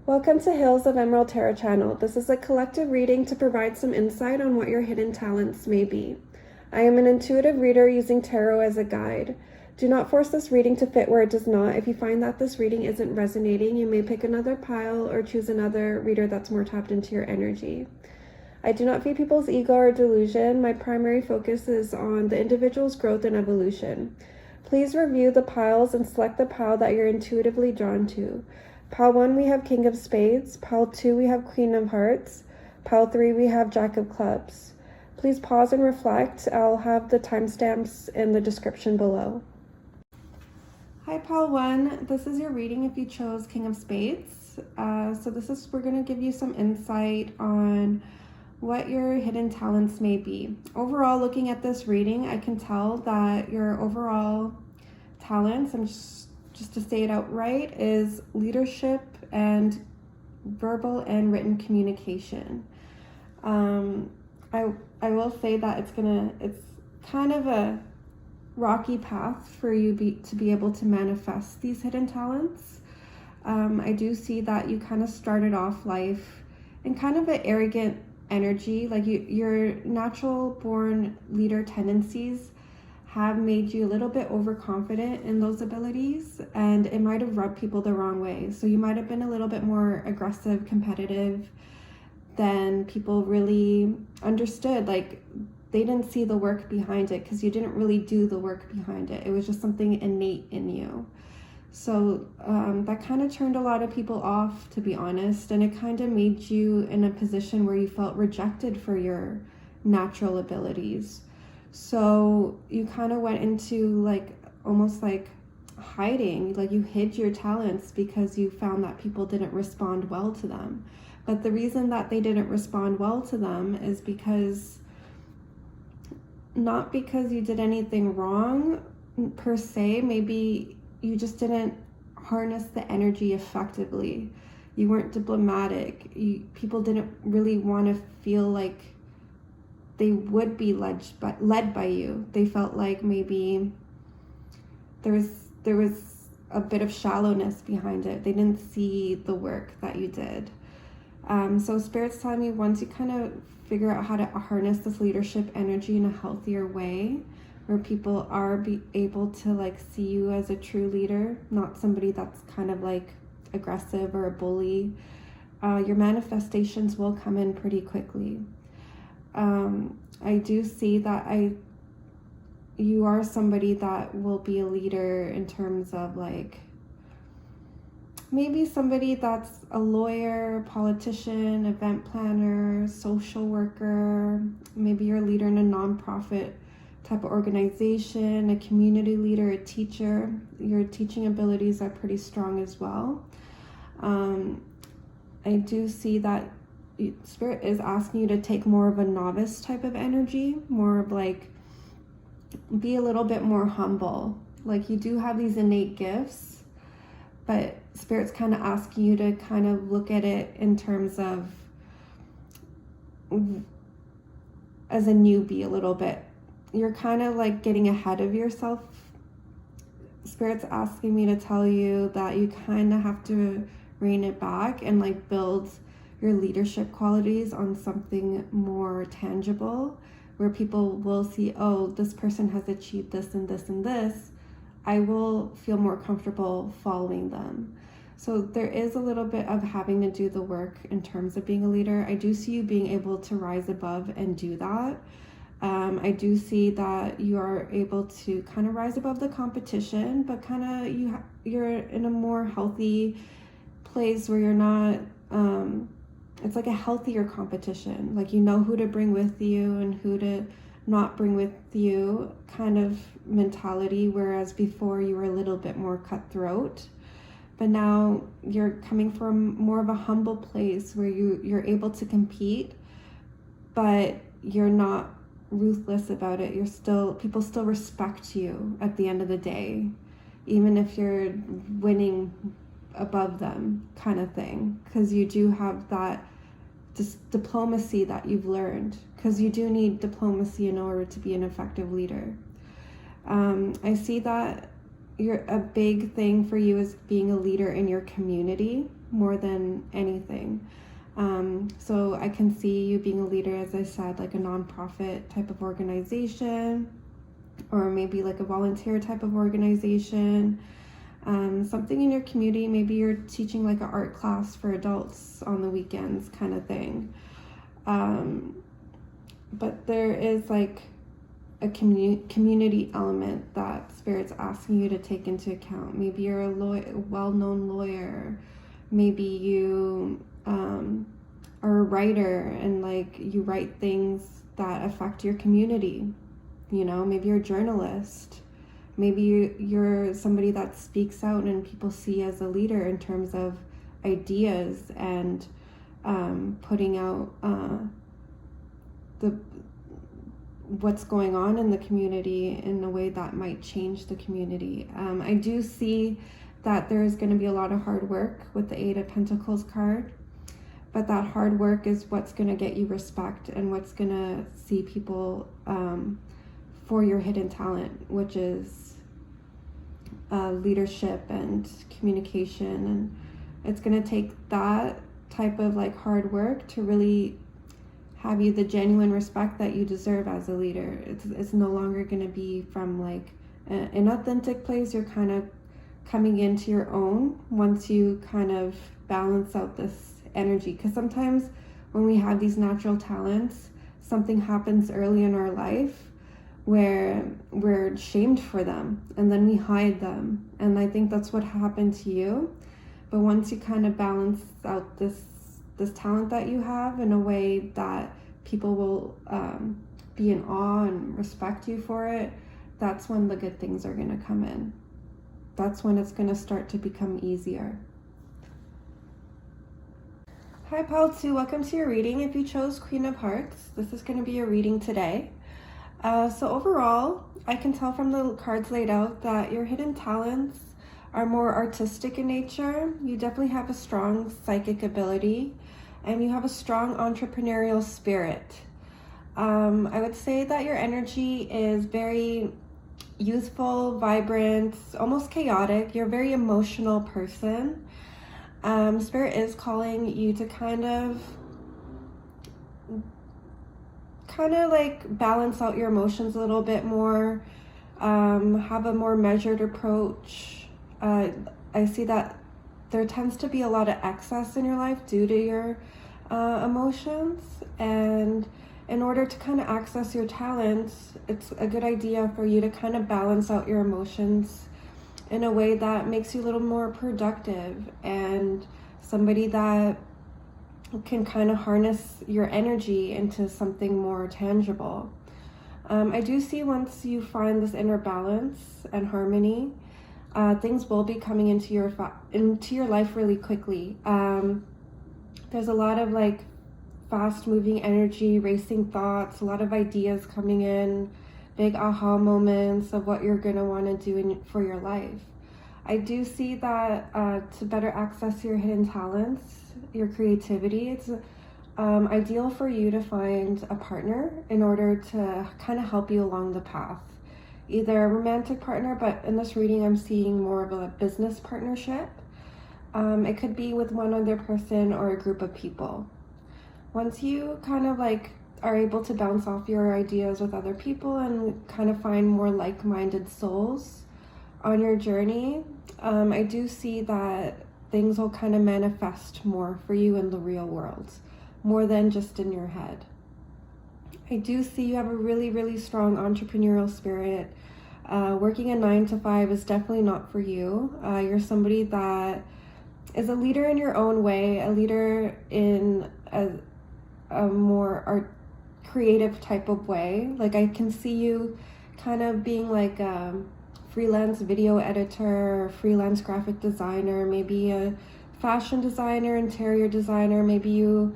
Welcome to Hills of Emerald Tarot Channel. This is a collective reading to provide some insight on what your hidden talents may be. I am an intuitive reader using tarot as a guide. Do not force this reading to fit where it does not. If you find that this reading isn't resonating, you may pick another pile or choose another reader that's more tapped into your energy. I do not feed people's ego or delusion. My primary focus is on the individual's growth and evolution. Please review the piles and select the pile that you're intuitively drawn to. Pile 1, we have King of Spades. Pile 2, we have Queen of Hearts. Pile 3, we have Jack of Clubs. Please pause and reflect. I'll have the timestamps in the description below. Hi, Pile 1. This is your reading if you chose King of Spades. We're going to give you some insight on what your hidden talents may be. Overall, looking at this reading, I can tell that your overall talents, and just to say it outright, is leadership and verbal and written communication. I will say that it's kind of a rocky path for you to be able to manifest these hidden talents. I do see that you kind of started off life in kind of an arrogant energy, like your natural born leader tendencies have made you a little bit overconfident in those abilities, and it might have rubbed people the wrong way. So you might have been a little bit more aggressive, competitive than people really understood. Like, they didn't see the work behind it because you didn't really do the work behind it. It was just something innate in you. So that kind of turned a lot of people off, to be honest, and it kind of made you in a position where you felt rejected for your natural abilities. So you kind of went into almost like hiding, like you hid your talents because you found that people didn't respond well to them. But the reason that they didn't respond well to them is not because you did anything wrong per se. Maybe you just didn't harness the energy effectively. You weren't diplomatic. People didn't really want to feel like they would be led by you. They felt like maybe there was a bit of shallowness behind it. They didn't see the work that you did. So Spirit's telling me, once you kind of figure out how to harness this leadership energy in a healthier way, where people are able to see you as a true leader, not somebody that's kind of aggressive or a bully, your manifestations will come in pretty quickly. I do see that you are somebody that will be a leader in terms of maybe somebody that's a lawyer, politician, event planner, social worker. Maybe you're a leader in a nonprofit type of organization, a community leader, a teacher. Your teaching abilities are pretty strong as well. I do see that Spirit is asking you to take more of a novice type of energy, more of be a little bit more humble. You do have these innate gifts, but Spirit's kind of asking you to kind of look at it in terms of as a newbie a little bit. You're kind of getting ahead of yourself. Spirit's asking me to tell you that you kind of have to rein it back and build your leadership qualities on something more tangible, where people will see, oh, this person has achieved this and this and this. I will feel more comfortable following them. So there is a little bit of having to do the work in terms of being a leader. I do see you being able to rise above and do that. I do see that you are able to kind of rise above the competition, but kind of you're in a more healthy place where you're not, it's like a healthier competition. You know who to bring with you and who to not bring with you kind of mentality, whereas before you were a little bit more cutthroat. But now you're coming from more of a humble place where you're able to compete, but you're not ruthless about it. People still respect you at the end of the day, even if you're winning above them kind of thing, because you do have that diplomacy that you've learned, because you do need diplomacy in order to be an effective leader. I see that a big thing for you is being a leader in your community. more than anything. So I can see you being a leader, as I said, like a nonprofit type of organization, or maybe like a volunteer type of organization. Something in your community, maybe you're teaching like an art class for adults on the weekends kind of thing. But there is like a community element that Spirit's asking you to take into account. Maybe you're a well-known lawyer. Maybe you are a writer and like you write things that affect your community. You know, maybe you're a journalist. Maybe you're somebody that speaks out and people see as a leader in terms of ideas and putting out what's going on in the community in a way that might change the community. I do see that there's going to be a lot of hard work with the Eight of Pentacles card, but that hard work is what's going to get you respect and what's going to see people for your hidden talent, which is leadership and communication. And it's going to take that type of like hard work to really have you the genuine respect that you deserve as a leader. It's no longer going to be from like an authentic place. You're kind of coming into your own once you kind of balance out this energy. Because sometimes when we have these natural talents, something happens early in our life where we're shamed for them and then we hide them. And I think that's what happened to you. But once you kind of balance out this talent that you have in a way that people will be in awe and respect you for it, that's when the good things are going to come in. That's when it's going to start to become easier. Hi Pile 2, welcome to your reading. If you chose Queen of Hearts, this is going to be your reading today. So overall, I can tell from the cards laid out that your hidden talents are more artistic in nature. You definitely have a strong psychic ability and you have a strong entrepreneurial spirit. I would say that your energy is very youthful, vibrant, almost chaotic. You're a very emotional person. Spirit is calling you to kind of like balance out your emotions a little bit more, have a more measured approach. I see that there tends to be a lot of excess in your life due to your emotions, and in order to kind of access your talents, it's a good idea for you to kind of balance out your emotions in a way that makes you a little more productive and somebody that can kind of harness your energy into something more tangible. I do see once you find this inner balance and harmony, things will be coming into your life really quickly. There's a lot of like fast moving energy, racing thoughts, a lot of ideas coming in, big aha moments of what you're going to want to do for your life. I do see that to better access your hidden talents, your creativity, it's ideal for you to find a partner in order to kind of help you along the path. Either a romantic partner, but in this reading I'm seeing more of a business partnership. It could be with one other person or a group of people. Once you kind of like are able to bounce off your ideas with other people and kind of find more like-minded souls on your journey, I do see that things will kind of manifest more for you in the real world, more than just in your head. I do see you have a really, really strong entrepreneurial spirit. Working a 9-to-5 is definitely not for you. You're somebody that is a leader in your own way, a leader in a more creative type of way. Like I can see you kind of being like a freelance video editor, freelance graphic designer, maybe a fashion designer, interior designer, maybe you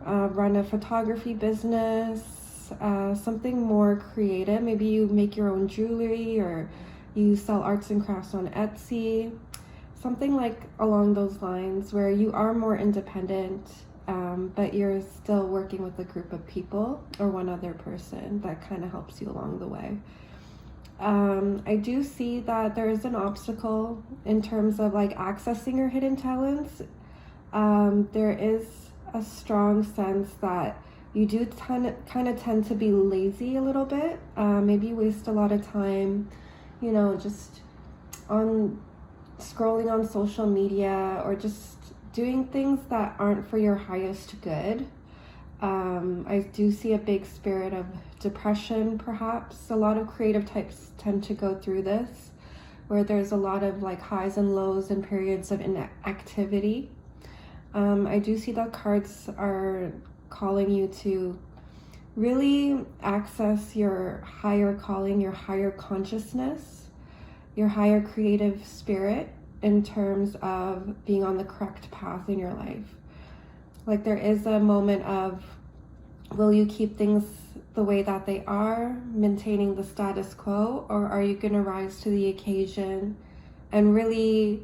run a photography business, something more creative. Maybe you make your own jewelry or you sell arts and crafts on Etsy, something like along those lines where you are more independent, but you're still working with a group of people or one other person that kind of helps you along the way. I do see that there is an obstacle in terms of like accessing your hidden talents. There is a strong sense that you do kind of tend to be lazy a little bit. Maybe you waste a lot of time, just on scrolling on social media or just doing things that aren't for your highest good. I do see a big spirit of depression, perhaps. A lot of creative types tend to go through this, where there's a lot of like highs and lows and periods of inactivity. I do see that cards are calling you to really access your higher calling, your higher consciousness, your higher creative spirit in terms of being on the correct path in your life. Like there is a moment of, will you keep things the way that they are, maintaining the status quo, or are you going to rise to the occasion and really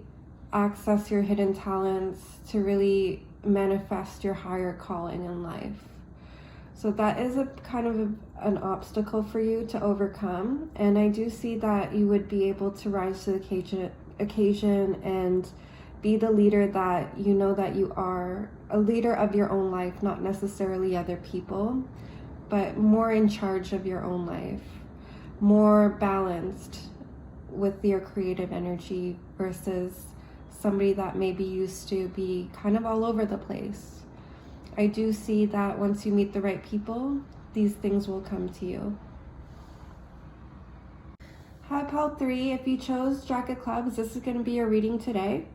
access your hidden talents to really manifest your higher calling in life? So that is a kind of an obstacle for you to overcome, and I do see that you would be able to rise to the occasion and be the leader that you know that you are, a leader of your own life, not necessarily other people, but more in charge of your own life, more balanced with your creative energy versus somebody that maybe used to be kind of all over the place. I do see that once you meet the right people, these things will come to you. Hi, Pile 3. If you chose Jack of Clubs, this is going to be your reading today.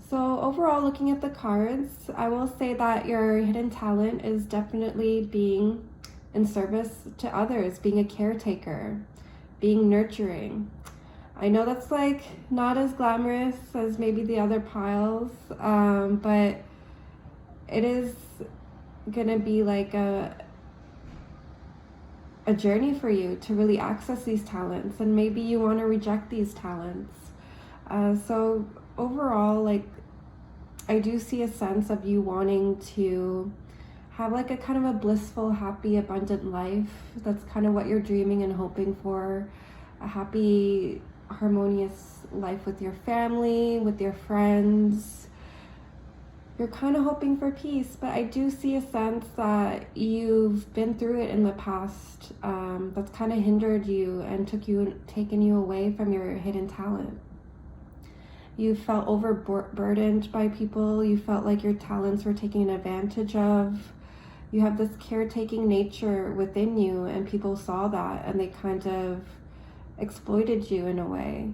So overall, looking at the cards, I will say that your hidden talent is definitely being in service to others, being a caretaker, being nurturing. I know that's like not as glamorous as maybe the other piles, but it is gonna be like a journey for you to really access these talents, and maybe you want to reject these talents. So overall, like, I do see a sense of you wanting to have like a kind of a blissful, happy, abundant life. That's kind of what you're dreaming and hoping for. A happy, harmonious life with your family, with your friends. You're kind of hoping for peace, but I do see a sense that you've been through it in the past, that's kind of hindered you and taken you away from your hidden talent. You felt overburdened by people. You felt like your talents were taken advantage of. You have this caretaking nature within you, and people saw that and they kind of exploited you in a way,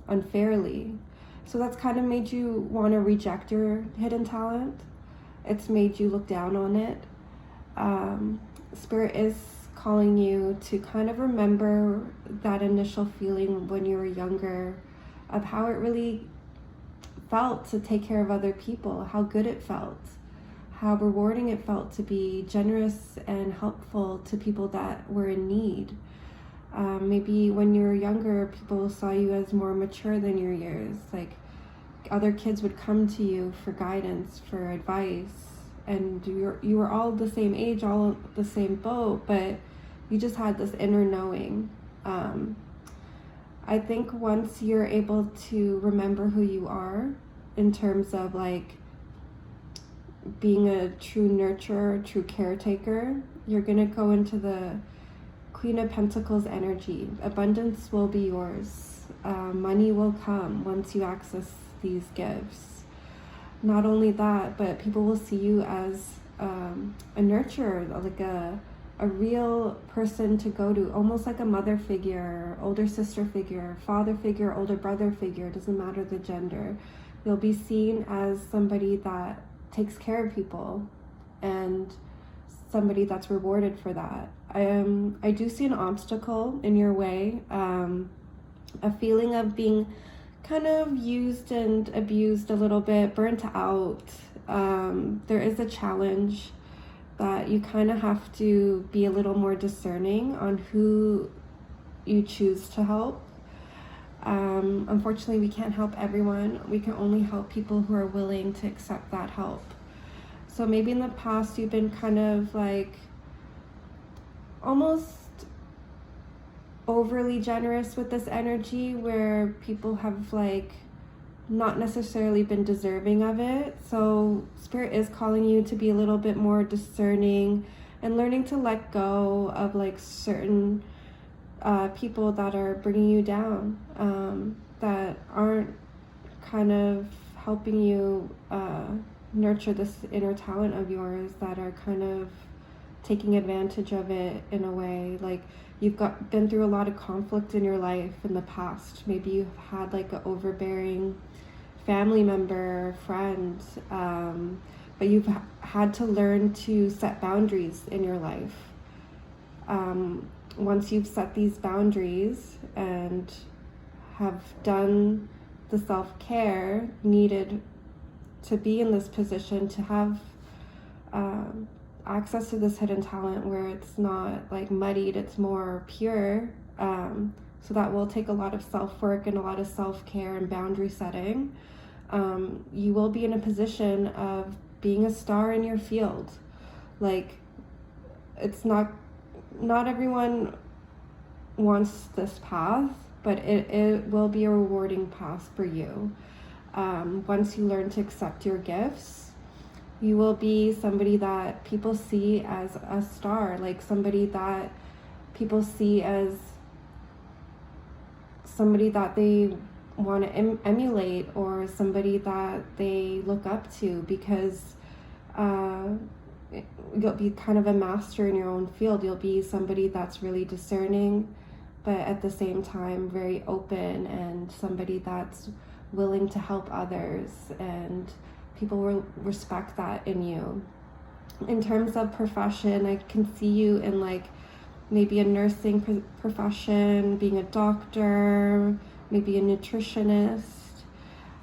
unfairly. So that's kind of made you want to reject your hidden talent. It's made you look down on it. Spirit is calling you to kind of remember that initial feeling when you were younger, of how it really felt to take care of other people, how good it felt, how rewarding it felt to be generous and helpful to people that were in need. Maybe when you were younger, people saw you as more mature than your years. Like, other kids would come to you for guidance, for advice, and you were all the same age, all the same boat, but you just had this inner knowing. I think once you're able to remember who you are in terms of like being a true nurturer, true caretaker, you're gonna go into the Queen of Pentacles energy. Abundance will be yours. Money will come once you access these gifts. Not only that, but people will see you as a nurturer, like a real person to go to, almost like a mother figure, older sister figure, father figure, older brother figure, doesn't matter the gender. You'll be seen as somebody that takes care of people and somebody that's rewarded for that. I do see an obstacle in your way, a feeling of being kind of used and abused a little bit, burnt out. There is a challenge that you kind of have to be a little more discerning on who you choose to help. Unfortunately, we can't help everyone. We can only help people who are willing to accept that help. So maybe in the past you've been kind of like almost overly generous with this energy, where people have like not necessarily been deserving of it. So Spirit is calling you to be a little bit more discerning and learning to let go of like certain people that are bringing you down, that aren't kind of helping you nurture this inner talent of yours, that are kind of taking advantage of it in a way. Like you've been through a lot of conflict in your life in the past. Maybe you've had like an overbearing family member, friend, but you've had to learn to set boundaries in your life. Once you've set these boundaries and have done the self-care needed to be in this position, to have access to this hidden talent where it's not like muddied, it's more pure. So that will take a lot of self-work and a lot of self-care and boundary setting. You will be in a position of being a star in your field. Like, it's not everyone wants this path, but it will be a rewarding path for you. Once you learn to accept your gifts, you will be somebody that people see as a star, like somebody that people see as somebody that they want to emulate, or somebody that they look up to, because you'll be kind of a master in your own field. You'll be somebody that's really discerning, but at the same time very open, and somebody that's willing to help others, and people will respect that in you. In terms of profession, I can see you in like maybe a nursing profession, being a doctor, maybe a nutritionist.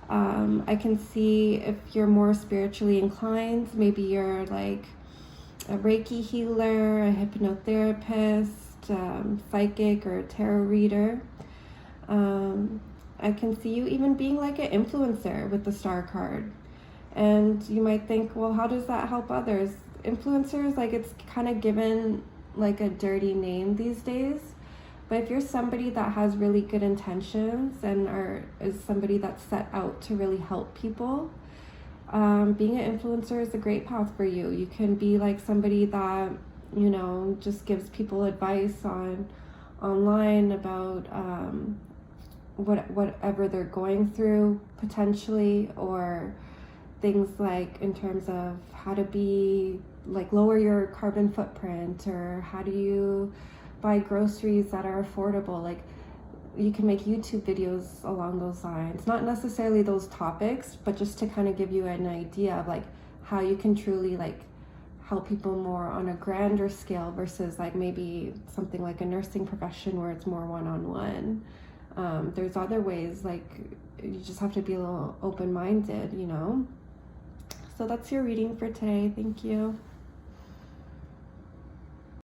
I can see, if you're more spiritually inclined, maybe you're like a Reiki healer, a hypnotherapist, psychic, or a tarot reader. I can see you even being like an influencer with the star card. And you might think, well, how does that help others? Influencers, like, it's kind of given like a dirty name these days. But if you're somebody that has really good intentions and is somebody that's set out to really help people, being an influencer is a great path for you. You can be like somebody that, you know, just gives people advice online about whatever they're going through potentially, or things like in terms of how to be like lower your carbon footprint, or how do you buy groceries that are affordable. Like, you can make YouTube videos along those lines, not necessarily those topics, but just to kind of give you an idea of like how you can truly like help people more on a grander scale, versus like maybe something like a nursing profession where it's more one-on-one. There's other ways, like you just have to be a little open-minded, you know. So that's your reading for today. Thank you.